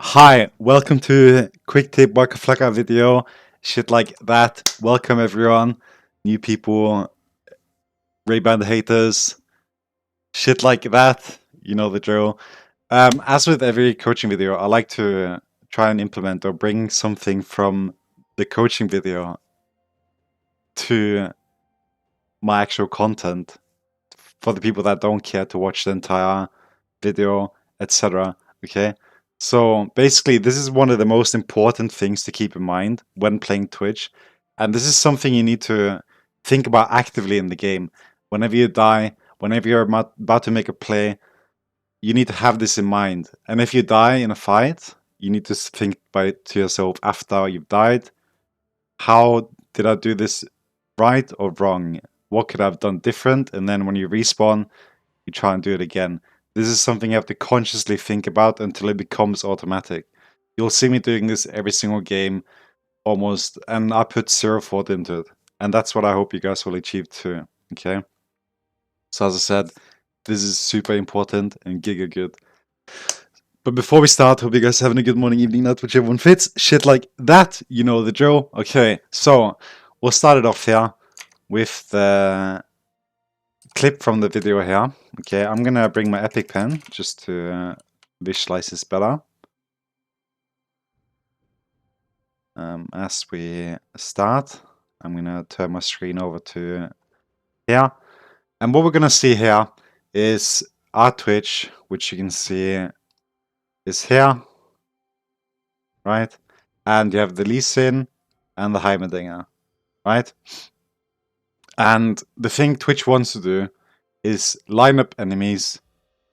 Hi, welcome to quicktip Wackaflcka video, shit like that. Welcome everyone, new people, Ray-Ban haters, shit like that. You know the drill. As with every coaching video, I like to try and implement or bring something from the coaching video to my actual content for the people that don't care to watch the entire video, etc. Okay. So basically, this is one of the most important things to keep in mind when playing Twitch. And this is something you need to think about actively in the game. Whenever you die, whenever you're about to make a play, you need to have this in mind. And if you die in a fight, you need to think to yourself after you've died, how did I do this right or wrong? What could I have done different? And then when you respawn, you try and do it again. This is something you have to consciously think about until it becomes automatic. You'll see me doing this every single game almost, and I put zero thought into it. And that's what I hope you guys will achieve too. Okay. So as I said, this is super important and giga good. But before we start, hope you guys having a good morning, evening, night, whichever one fits. Shit like that, you know the drill. Okay, so we'll start it off here with the clip from the video here. Okay, I'm gonna bring my Epic pen just to visualize this better. As we start, I'm gonna turn my screen over to here. And what we're gonna see here is our Twitch, which you can see is here, right? And you have the Lee Sin and the Heimerdinger, right? And the thing Twitch wants to do is line up enemies,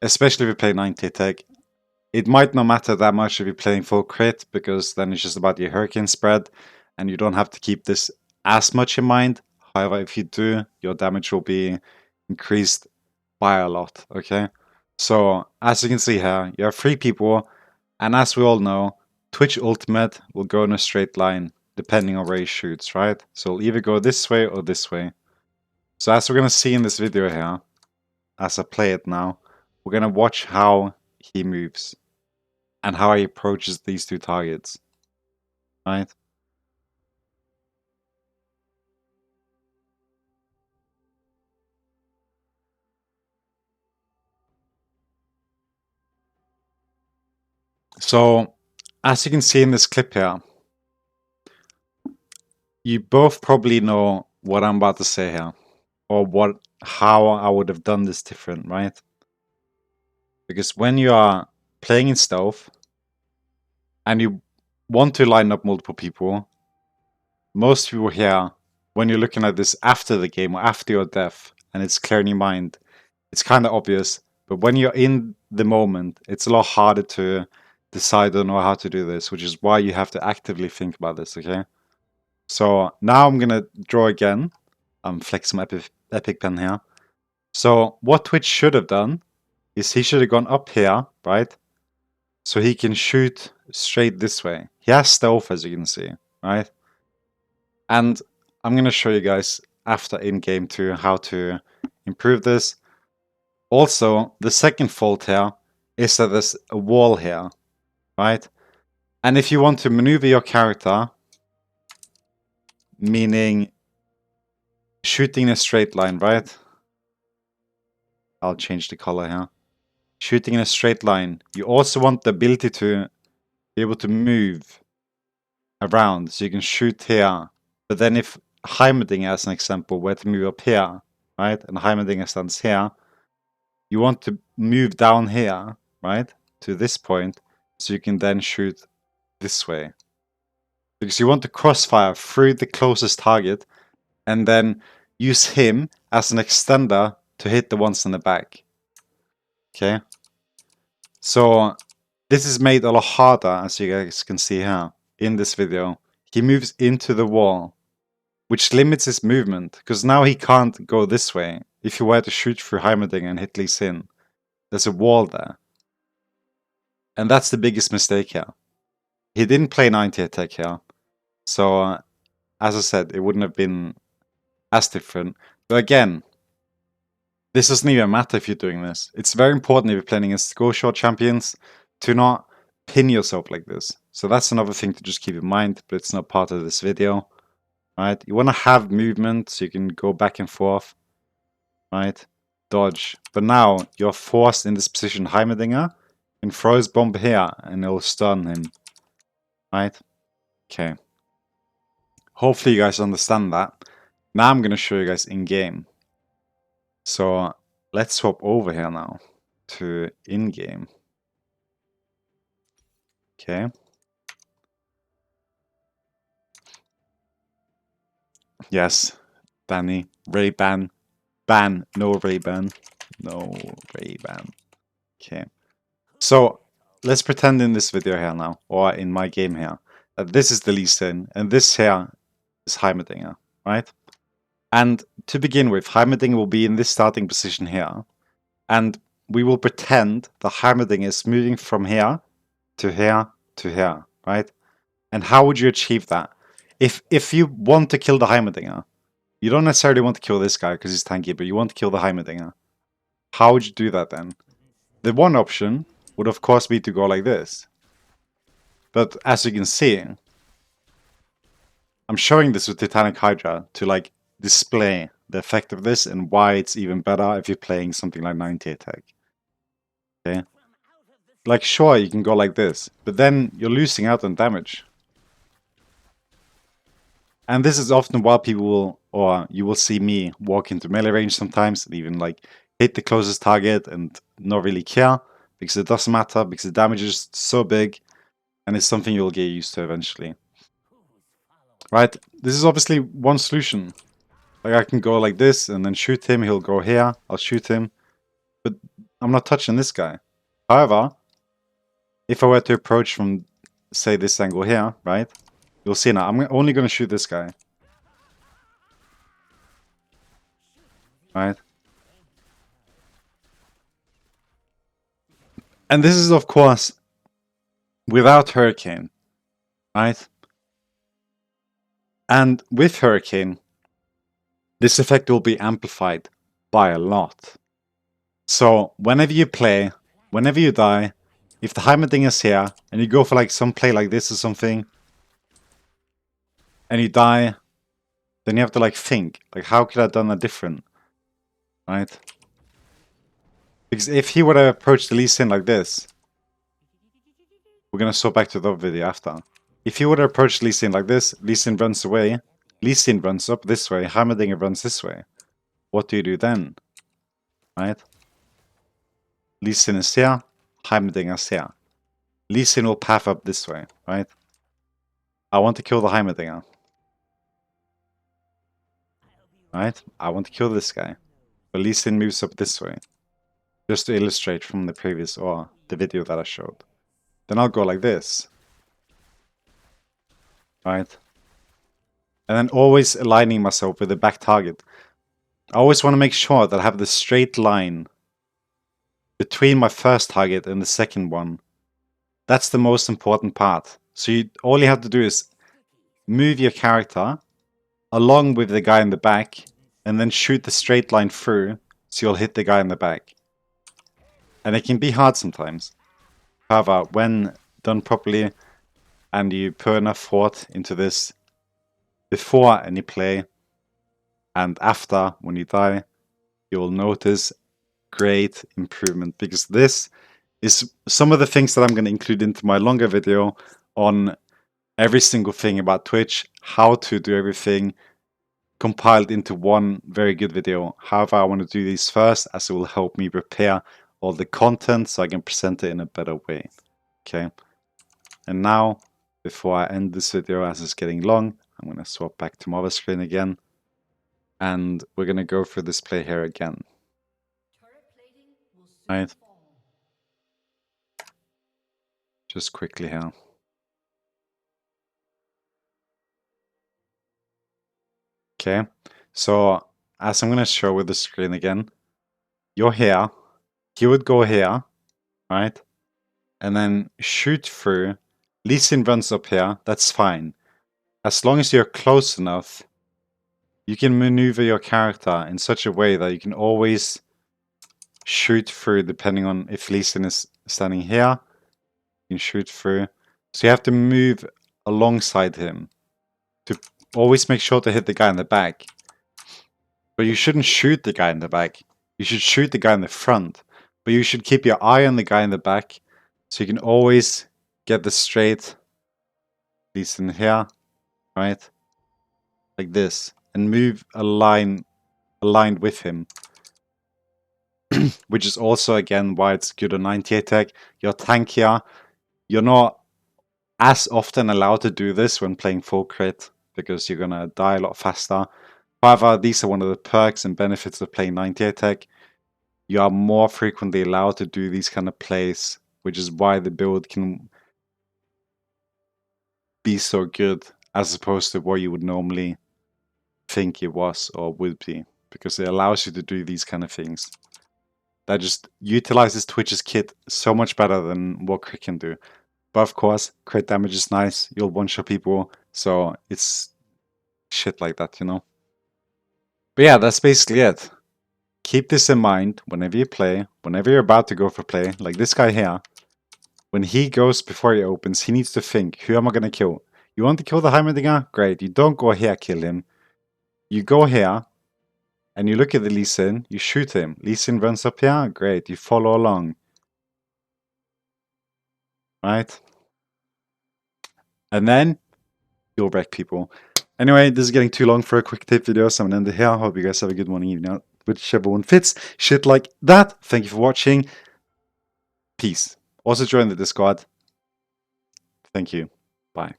especially if you play 90 attack. It might not matter that much if you're playing full crit, because then it's just about your hurricane spread, and you don't have to keep this as much in mind. However, if you do, your damage will be increased by a lot, okay? So, as you can see here, you have 3 people, and as we all know, Twitch Ultimate will go in a straight line, depending on where he shoots, right? So it'll either go this way or this way. So as we're going to see in this video here, as I play it now, we're going to watch how he moves and how he approaches these 2 targets, right? So, as you can see in this clip here, you both probably know what I'm about to say here, or how I would have done this different, right? Because when you are playing in stealth and you want to line up multiple people, most people here, when you're looking at this after the game or after your death and it's clear in your mind, it's kind of obvious. But when you're in the moment, it's a lot harder to decide or know how to do this, which is why you have to actively think about this, okay? So now I'm going to draw again. I'm flexing my epic pen here. So what Twitch should have done is he should have gone up here, right? So he can shoot straight this way. He has stealth, as you can see, right? And I'm going to show you guys after in-game too how to improve this. Also, the second fault here is that there's a wall here, right? And if you want to maneuver your character, meaning shooting in a straight line, right? I'll change the color here. Shooting in a straight line. You also want the ability to be able to move around, so you can shoot here. But then if Heimerdinger, as an example, were to move up here, right? And Heimerdinger stands here, you want to move down here, right? To this point, so you can then shoot this way. Because you want to crossfire through the closest target and then use him as an extender to hit the ones in the back. Okay? So this is made a lot harder, as you guys can see here in this video. He moves into the wall, which limits his movement, because now he can't go this way. If you were to shoot through Heimerdinger and hit Lee Sin, there's a wall there. And that's the biggest mistake here. He didn't play 90 attack here. So, as I said, it wouldn't have been as different. But again, this doesn't even matter if you're doing this. It's very important if you're playing against go short champions to not pin yourself like this. So that's another thing to just keep in mind, but it's not part of this video, right? You want to have movement so you can go back and forth, right? Dodge. But now you're forced in this position. Heimerdinger and throw his bomb here and it'll stun him, right? Okay. Hopefully you guys understand that. Now I'm going to show you guys in game. So let's swap over here now to in game. Okay. Yes, Danny. Ray-Ban. Ban. No Ray-Ban. No Ray-Ban. Okay. So let's pretend in this video here now, or in my game here, that this is the Lee Sin, and this here is Heimerdinger, right? And to begin with, Heimerdinger will be in this starting position here, and we will pretend the Heimerdinger is moving from here to here to here, right? And how would you achieve that? If you want to kill the Heimerdinger, you don't necessarily want to kill this guy because he's tanky, but you want to kill the Heimerdinger. How would you do that then? The one option would of course be to go like this. But as you can see, I'm showing this with Titanic Hydra to like display the effect of this and why it's even better if you're playing something like 90 attack. Okay? Like sure, you can go like this, but then you're losing out on damage. And this is often why people will, or you will see me walk into melee range sometimes and even like hit the closest target and not really care because it doesn't matter because the damage is so big and it's something you'll get used to eventually. Right? This is obviously one solution. Like I can go like this and then shoot him, he'll go here, I'll shoot him. But I'm not touching this guy. However, if I were to approach from, say, this angle here, right? You'll see now, I'm only going to shoot this guy. Right? And this is, of course, without Hurricane. Right? And with Hurricane, this effect will be amplified by a lot. So, whenever you play, whenever you die, if the Heimerdinger is here, and you go for like some play like this or something, and you die, then you have to like think, like how could I have done that different? Right? Because if he would have approached the Lee Sin like this, we're gonna swap back to the video after. If he would have approached Lee Sin like this, Lee Sin runs away, Lee Sin runs up this way, Heimerdinger runs this way. What do you do then? Right? Lee Sin is here, Heimerdinger is here. Lee Sin will path up this way, right? I want to kill the Heimerdinger. Right? I want to kill this guy. But Lee Sin moves up this way. Just to illustrate from the previous, or the video that I showed. Then I'll go like this. Right? And then always aligning myself with the back target. I always want to make sure that I have the straight line between my first target and the second one. That's the most important part. So all you have to do is move your character along with the guy in the back and then shoot the straight line through so you'll hit the guy in the back. And it can be hard sometimes. However, when done properly and you put enough thought into this before any play and after when you die, you'll notice great improvement, because this is some of the things that I'm going to include into my longer video on every single thing about Twitch, how to do everything compiled into one very good video. However, I want to do these first as it will help me prepare all the content so I can present it in a better way. Okay. And now, before I end this video as it's getting long, I'm going to swap back to my other screen again. And we're going to go through this play here again. Right. Just quickly here. Okay, so as I'm going to show with the screen again, you're here, he would go here, right? And then shoot through. Lee Sin runs up here, that's fine. As long as you're close enough, you can maneuver your character in such a way that you can always shoot through depending on if Lee Sin is standing here You can shoot through. So you have to move alongside him to always make sure to hit the guy in the back. But you shouldn't shoot the guy in the back. You should shoot the guy in the front. But you should keep your eye on the guy in the back so you can always get the straight, at least in here, right? Like this. And move aligned with him. Which is also, again, why it's good on 98 tech. You're tankier. You're not as often allowed to do this when playing full crit because you're going to die a lot faster. However, these are one of the perks and benefits of playing 98 tech. You are more frequently allowed to do these kind of plays, which is why the build can be so good as opposed to what you would normally think it was or would be, because it allows you to do these kind of things. That just utilizes Twitch's kit so much better than what crit can do. But of course, crit damage is nice, you'll one-shot people, so it's shit like that, you know? But yeah, that's basically it. Keep this in mind whenever you play, whenever you're about to go for play, like this guy here. When he goes before he opens, he needs to think, who am I going to kill? You want to kill the Heimerdinger? Great, you don't go here, kill him. You go here, and you look at the Lee Sin, you shoot him. Lee Sin runs up here, great, you follow along. Right? And then, you'll wreck people. Anyway, this is getting too long for a quick tip video, so I'm going to end it here. I hope you guys have a good morning, evening, whichever one fits. Shit like that. Thank you for watching. Peace. Also join the Discord. Thank you. Bye.